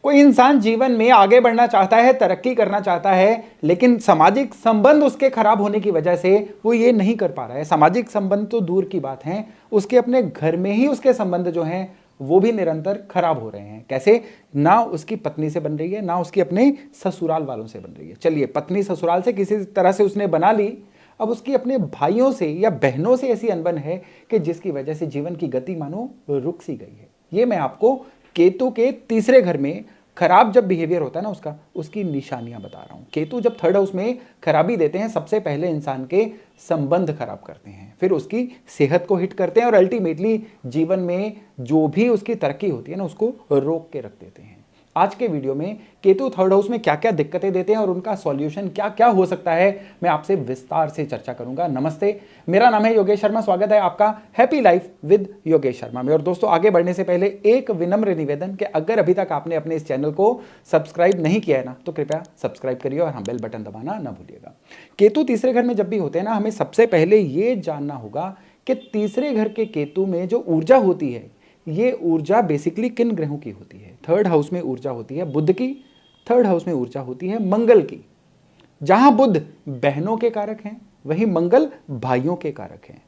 कोई इंसान जीवन में आगे बढ़ना चाहता है, तरक्की करना चाहता है, लेकिन सामाजिक संबंध उसके खराब होने की वजह से वो ये नहीं कर पा रहा है। सामाजिक संबंध तो दूर की बात है, उसके अपने घर में ही उसके संबंध जो हैं वो भी निरंतर खराब हो रहे हैं। कैसे? ना उसकी पत्नी से बन रही है, ना उसकी अपने ससुराल वालों से बन रही है। चलिए, पत्नी ससुराल से किसी तरह से उसने बना ली, अब उसकी अपने भाइयों से या बहनों से ऐसी अनबन है कि जिसकी वजह से जीवन की गति मानो रुक सी गई है। ये मैं आपको केतु के तीसरे घर में खराब जब बिहेवियर होता है ना उसकी निशानियां बता रहा हूं। केतु जब थर्ड हाउस में खराबी देते हैं, सबसे पहले इंसान के संबंध खराब करते हैं, फिर उसकी सेहत को हिट करते हैं और अल्टीमेटली जीवन में जो भी उसकी तरक्की होती है ना उसको रोक के रख देते हैं। आज के वीडियो में केतु थर्ड हाउस में क्या क्या दिक्कतें देते हैं और उनका सॉल्यूशन क्या क्या हो सकता है, मैं आपसे विस्तार से चर्चा करूंगा। नमस्ते, मेरा नाम है योगेश शर्मा, स्वागत है आपका happy life with Yogesh Sharma में। और दोस्तों, आगे बढ़ने से पहले एक विनम्र निवेदन कि अगर अभी तक आपने अपने इस चैनल को सब्सक्राइब नहीं किया है ना तो कृपया सब्सक्राइब करिए और हाँ, बेल बटन दबाना ना भूलिएगा। केतु तीसरे घर में जब भी होते हैं ना, हमें सबसे पहले ये जानना होगा कि तीसरे घर के केतु में जो ऊर्जा होती है, ये ऊर्जा बेसिकली किन ग्रहों की होती है? थर्ड हाउस में ऊर्जा होती है बुध की, थर्ड हाउस में ऊर्जा होती है मंगल की। जहां बुध बहनों के कारक हैं, वहीं मंगल भाइयों के कारक हैं।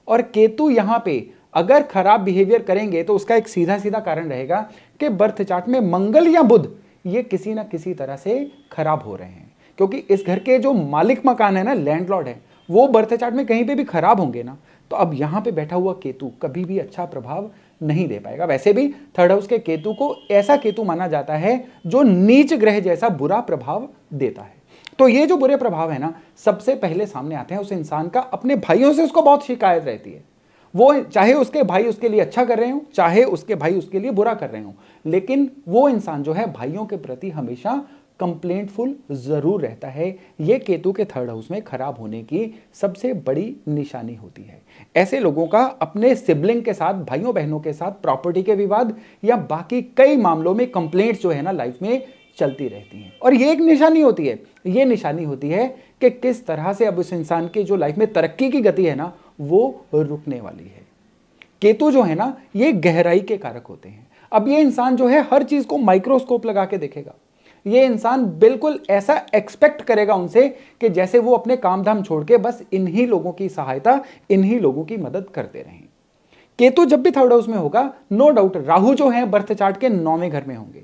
और केतु यहां पे अगर खराब बिहेवियर करेंगे तो उसका एक सीधा सीधा कारण रहेगा कि बर्थ चार्ट में मंगल या बुध ये किसी ना किसी तरह से खराब हो रहे हैं, क्योंकि इस घर के जो मालिक मकान है ना, लैंडलॉर्ड है, वो बर्थ चार्ट में कहीं पे भी खराब होंगे ना, तो अब यहां पे बैठा हुआ केतु कभी भी अच्छा प्रभाव नहीं दे पाएगा। वैसे भी थर्ड हाउस के केतु को ऐसा केतु माना जाता है जो नीच ग्रह जैसा बुरा प्रभाव देता है। तो ये जो बुरे प्रभाव है ना, सबसे पहले सामने आते हैं उस इंसान का अपने भाइयों से उसको बहुत शिकायत रहती है। वो चाहे उसके भाई उसके लिए अच्छा कर रहे हो, चाहे उसके भाई उसके लिए बुरा कर रहे हो, लेकिन वो इंसान जो है भाइयों के प्रति हमेशा कंप्लेंटफुल जरूर रहता है। यह केतु के थर्ड हाउस में खराब होने की सबसे बड़ी निशानी होती है। ऐसे लोगों का अपने सिबलिंग के साथ, भाइयों बहनों के साथ प्रॉपर्टी के विवाद या बाकी कई मामलों में कंप्लेंट्स जो है ना लाइफ में चलती रहती हैं। और ये एक निशानी होती है, ये निशानी होती है कि किस तरह से अब उस इंसान की जो लाइफ में तरक्की की गति है ना वो रुकने वाली है। केतु जो है ना ये गहराई के कारक होते हैं। अब ये इंसान जो है हर चीज को माइक्रोस्कोप लगा के देखेगा। ये इंसान बिल्कुल ऐसा एक्सपेक्ट करेगा उनसे कि जैसे वो अपने काम धाम छोड़ के बस इन्हीं लोगों की सहायता, इन्हीं लोगों की मदद करते रहें। केतु जब भी थर्ड हाउस में होगा, नो डाउट राहु जो है बर्थ चार्ट के 9वें घर में होंगे।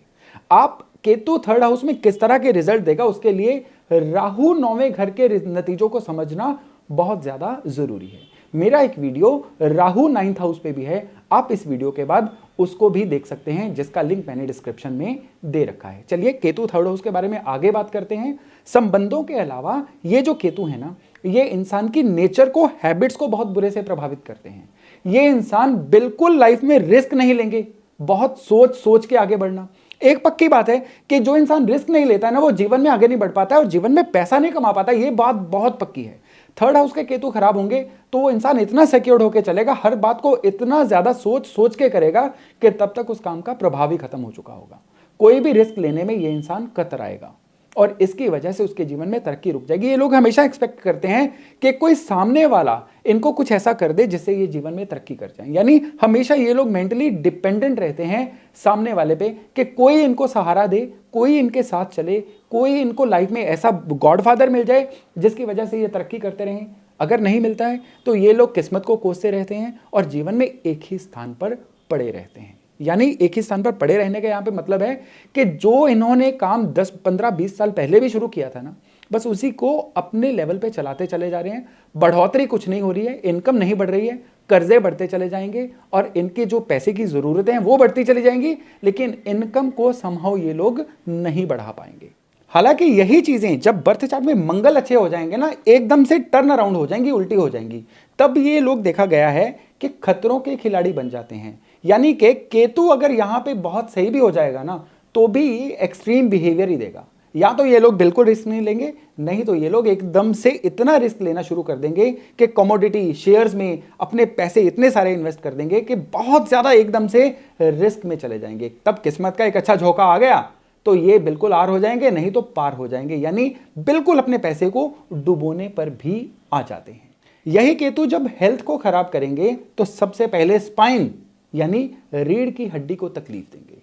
आप केतु थर्ड हाउस में किस तरह के रिजल्ट देगा, उसके लिए राहु 9वें घर के नतीजों को समझना बहुत ज्यादा जरूरी है। मेरा एक वीडियो राहु 9th हाउस पे भी है, आप इस वीडियो के बाद उसको भी देख सकते हैं, जिसका लिंक मैंने डिस्क्रिप्शन में दे रखा है। चलिए केतु थर्ड हाउस के बारे में आगे बात करते हैं। संबंधों के अलावा ये जो केतु है ना, ये इंसान की नेचर को, हैबिट्स को बहुत बुरे से प्रभावित करते हैं। ये इंसान बिल्कुल लाइफ में रिस्क नहीं लेंगे, बहुत सोच सोच के आगे बढ़ना। एक पक्की बात है कि जो इंसान रिस्क नहीं लेता है ना वो जीवन में आगे नहीं बढ़ पाता है और जीवन में पैसा नहीं कमा पाता, ये बात बहुत पक्की है। थर्ड हाउस के केतु खराब होंगे तो वो इंसान इतना सिक्योर्ड होकर चलेगा, हर बात को इतना ज्यादा सोच सोच के करेगा कि तब तक उस काम का प्रभाव ही खत्म हो चुका होगा। कोई भी रिस्क लेने में ये इंसान कतराएगा और इसकी वजह से उसके जीवन में तरक्की रुक जाएगी। ये लोग हमेशा एक्सपेक्ट करते हैं कि कोई सामने वाला इनको कुछ ऐसा कर दे जिससे ये जीवन में तरक्की कर जाए। यानी हमेशा ये लोग मेंटली डिपेंडेंट रहते हैं सामने वाले पे कि कोई इनको सहारा दे, कोई इनके साथ चले, कोई इनको लाइफ में ऐसा गॉडफादर मिल जाए जिसकी वजह से ये तरक्की करते रहें। अगर नहीं मिलता है तो ये लोग किस्मत को कोसते रहते हैं और जीवन में एक ही स्थान पर पड़े रहते हैं। यानी एक ही स्थान पर पड़े रहने का यहाँ पे मतलब है कि जो इन्होंने काम 10, 15, 20 साल पहले भी शुरू किया था ना, बस उसी को अपने लेवल पे चलाते चले जा रहे हैं। बढ़ोतरी कुछ नहीं हो रही है, इनकम नहीं बढ़ रही है, कर्जे बढ़ते चले जाएंगे और इनके जो पैसे की जरूरतें हैं वो बढ़ती चली जाएंगी, लेकिन इनकम को समहाउ ये लोग नहीं बढ़ा पाएंगे। हालांकि यही चीजें जब बर्थ चार्ट में मंगल अच्छे हो जाएंगे ना, एकदम से टर्न अराउंड हो जाएंगी, उल्टी हो जाएंगी, तब ये लोग देखा गया है कि खतरों के खिलाड़ी बन जाते हैं। यानी कि केतु अगर यहां पे बहुत सही भी हो जाएगा ना तो भी एक्सट्रीम बिहेवियर ही देगा। या तो ये लोग बिल्कुल रिस्क नहीं लेंगे, नहीं तो ये लोग एकदम से इतना रिस्क लेना शुरू कर देंगे कि कमोडिटी शेयर्स में अपने पैसे इतने सारे इन्वेस्ट कर देंगे कि बहुत ज्यादा एकदम से रिस्क में चले जाएंगे। तब किस्मत का एक अच्छा झोंका आ गया तो ये बिल्कुल आर हो जाएंगे, नहीं तो पार हो जाएंगे, यानी बिल्कुल अपने पैसे को डुबोने पर भी आ जाते हैं। यही केतु जब हेल्थ को खराब करेंगे तो सबसे पहले स्पाइन यानी रीढ़ की हड्डी को तकलीफ देंगे।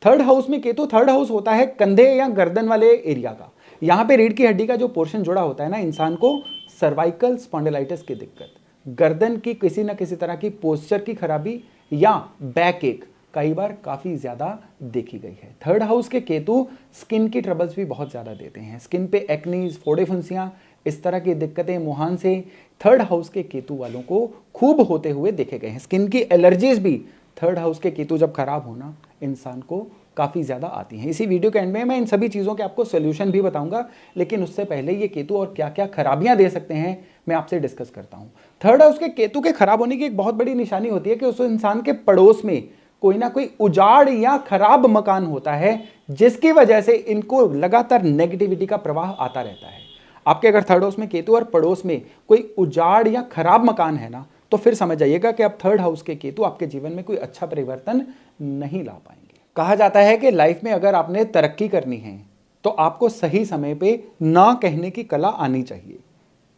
थर्ड हाउस में केतु, थर्ड हाउस होता है कंधे या गर्दन वाले एरिया का। यहाँ पे रीढ़ की हड्डी का जो पोर्शन जुड़ा होता है ना, इंसान को सर्वाइकल स्पॉन्डिलाइटिस की दिक्कत, गर्दन की किसी ना किसी तरह की पोस्चर की खराबी या बैक एक कई बार काफ़ी ज़्यादा देखी गई है। थर्ड हाउस के केतु स्किन की ट्रबल्स भी बहुत ज़्यादा देते हैं, स्किन पे एक्नीज, फोड़े फुंसियाँ, इस तरह की दिक्कतें मुहान से थर्ड हाउस के केतु वालों को खूब होते हुए देखे गए हैं। स्किन की एलर्जीज भी थर्ड हाउस के केतु जब खराब होना इंसान को काफ़ी ज़्यादा आती हैं। इसी वीडियो के एंड में मैं इन सभी चीज़ों के आपको सोल्यूशन भी बताऊंगा, लेकिन उससे पहले ये केतु और क्या क्या खराबियां दे सकते हैं मैं आपसे डिस्कस करता हूं। थर्ड हाउस के केतु के खराब होने की एक बहुत बड़ी निशानी होती है कि उस इंसान के पड़ोस में कोई ना कोई उजाड़ या खराब मकान होता है, जिसकी वजह से इनको लगातार नेगेटिविटी का प्रवाह आता रहता है। आपके अगर थर्ड हाउस में केतु और पड़ोस में कोई उजाड़ या खराब मकान है ना, तो फिर समझ जाइएगा कि अब थर्ड हाउस के केतु आपके जीवन में कोई अच्छा परिवर्तन नहीं ला पाएंगे। कहा जाता है कि लाइफ में अगर आपने तरक्की करनी है तो आपको सही समय पे ना कहने की कला आनी चाहिए।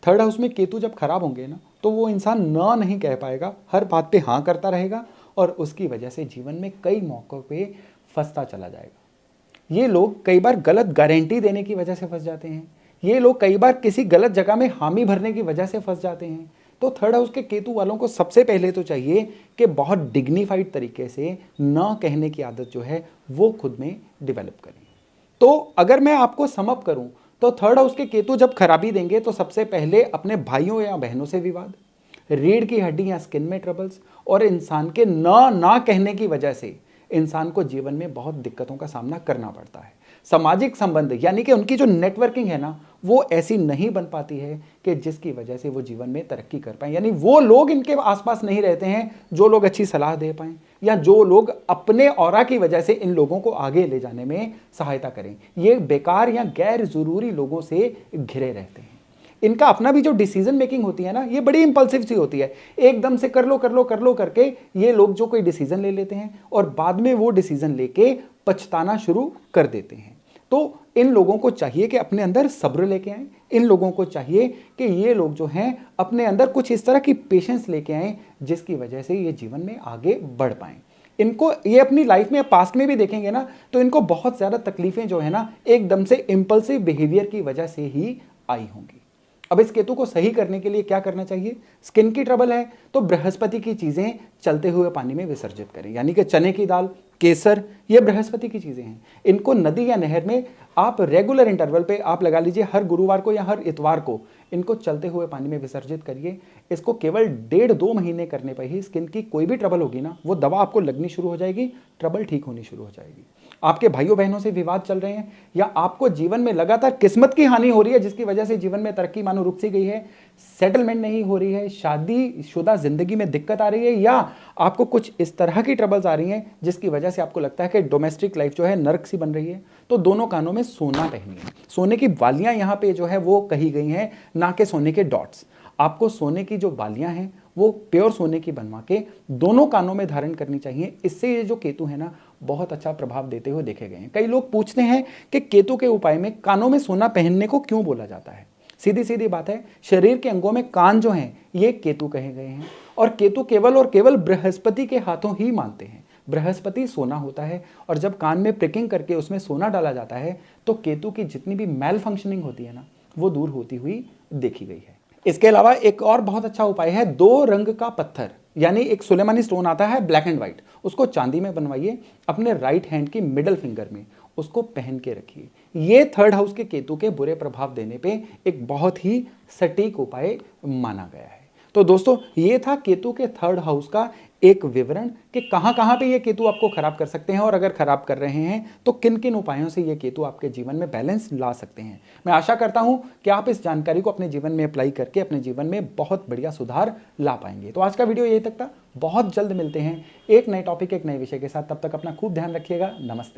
थर्ड हाउस में केतु जब खराब होंगे ना, तो वो इंसान ना नहीं कह पाएगा, हर बात पे हाँ करता रहेगा और उसकी वजह से जीवन में कई मौक़ों पे फंसता चला जाएगा। ये लोग कई बार गलत गारंटी देने की वजह से फंस जाते हैं, ये लोग कई बार किसी गलत जगह में हामी भरने की वजह से फंस जाते हैं। तो थर्ड हाउस के केतु वालों को सबसे पहले तो चाहिए कि बहुत डिग्निफाइड तरीके से ना कहने की आदत जो है वो खुद में डेवलप करें। तो अगर मैं आपको सम अप करूं तो थर्ड हाउस के केतु जब खराबी देंगे तो सबसे पहले अपने भाइयों या बहनों से विवाद, रीढ़ की हड्डी या स्किन में ट्रबल्स और इंसान के ना कहने की वजह से इंसान को जीवन में बहुत दिक्कतों का सामना करना पड़ता है। सामाजिक संबंध यानी कि उनकी जो नेटवर्किंग है ना, वो ऐसी नहीं बन पाती है कि जिसकी वजह से वो जीवन में तरक्की कर पाए, यानी वो लोग इनके आसपास नहीं रहते हैं जो लोग अच्छी सलाह दे पाएं या जो लोग अपने ऑरा की वजह से इन लोगों को आगे ले जाने में सहायता करें। ये बेकार या गैर जरूरी लोगों से घिरे रहते हैं। इनका अपना भी जो डिसीजन मेकिंग होती है ना, ये बड़ी इंपल्सिव सी होती है, एकदम से कर लो करके ये लोग जो कोई डिसीजन ले लेते हैं और बाद में वो डिसीजन लेके पछताना शुरू कर देते हैं। तो इन लोगों को चाहिए कि अपने अंदर सब्र लेके आएं, इन लोगों को चाहिए कि ये लोग जो हैं अपने अंदर कुछ इस तरह की पेशेंस लेके आएं जिसकी वजह से ये जीवन में आगे बढ़ पाएं। इनको ये अपनी लाइफ में पास्ट में भी देखेंगे ना, तो इनको बहुत ज़्यादा तकलीफें जो है ना एकदम से इम्पल्सिव बिहेवियर की वजह से ही आई होंगी। अब इस केतु को सही करने के लिए क्या करना चाहिए? स्किन की ट्रबल है तो बृहस्पति की चीज़ें चलते हुए पानी में विसर्जित करें, यानी कि चने की दाल, केसर, ये बृहस्पति की चीज़ें हैं। इनको नदी या नहर में आप रेगुलर इंटरवल पे आप लगा लीजिए, हर गुरुवार को या हर इतवार को इनको चलते हुए पानी में विसर्जित करिए। इसको केवल 1.5-2 महीने करने पर ही स्किन की कोई भी ट्रबल होगी ना, वो दवा आपको लगनी शुरू हो जाएगी, ट्रबल ठीक होनी शुरू हो जाएगी। आपके भाइयों बहनों से विवाद चल रहे हैं या आपको जीवन में लगातार किस्मत की हानि हो रही है जिसकी वजह से जीवन में तरक्की मानो रुक सी गई है, सेटलमेंट नहीं हो रही है, शादीशुदा जिंदगी में दिक्कत आ रही है या आपको कुछ इस तरह की ट्रबल्स आ रही हैं जिसकी वजह से आपको लगता है कि डोमेस्टिक लाइफ जो है नर्क सी बन रही है, तो दोनों कानों में सोना पहनिए। सोने की बालियां यहाँ पे जो है वो कही गई हैं, ना कि सोने के डॉट्स। आपको सोने की जो बालियां हैं वो प्योर सोने की बनवा के दोनों कानों में धारण करनी चाहिए। इससे ये जो केतु है ना बहुत अच्छा प्रभाव देते हुए देखे गए हैं। कई लोग पूछते हैं कि केतु के उपाय में कानों में सोना पहनने को क्यों बोला जाता है? सीधी सीधी बात है, शरीर के अंगों में कान जो हैं ये केतु कहे गए हैं और केतु केवल और केवल बृहस्पति के हाथों ही मानते हैं। बृहस्पति सोना होता है और जब कान में प्रिकिंग करके उसमें सोना डाला जाता है तो केतु की जितनी भी मैल फंक्शनिंग होती है ना वो दूर होती हुई देखी गई है। इसके अलावा एक और बहुत अच्छा उपाय है, 2 रंग का पत्थर, यानी एक सुलेमानी स्टोन आता है ब्लैक एंड व्हाइट, उसको चांदी में बनवाइए, अपने राइट हैंड की मिडल फिंगर में उसको पहन के रखिए। ये थर्ड हाउस के केतु के बुरे प्रभाव देने पे एक बहुत ही सटीक उपाय माना गया है। तो दोस्तों ये था केतु के थर्ड हाउस का एक विवरण कि कहां कहां पे ये केतु आपको खराब कर सकते हैं और अगर खराब कर रहे हैं तो किन किन उपायों से ये केतु आपके जीवन में बैलेंस ला सकते हैं। मैं आशा करता हूं कि आप इस जानकारी को अपने जीवन में अप्लाई करके अपने जीवन में बहुत बढ़िया सुधार ला पाएंगे। तो आज का वीडियो यही तक था, बहुत जल्द मिलते हैं एक नए टॉपिक एक नए विषय के साथ। तब तक अपना खूब ध्यान रखिएगा। नमस्ते।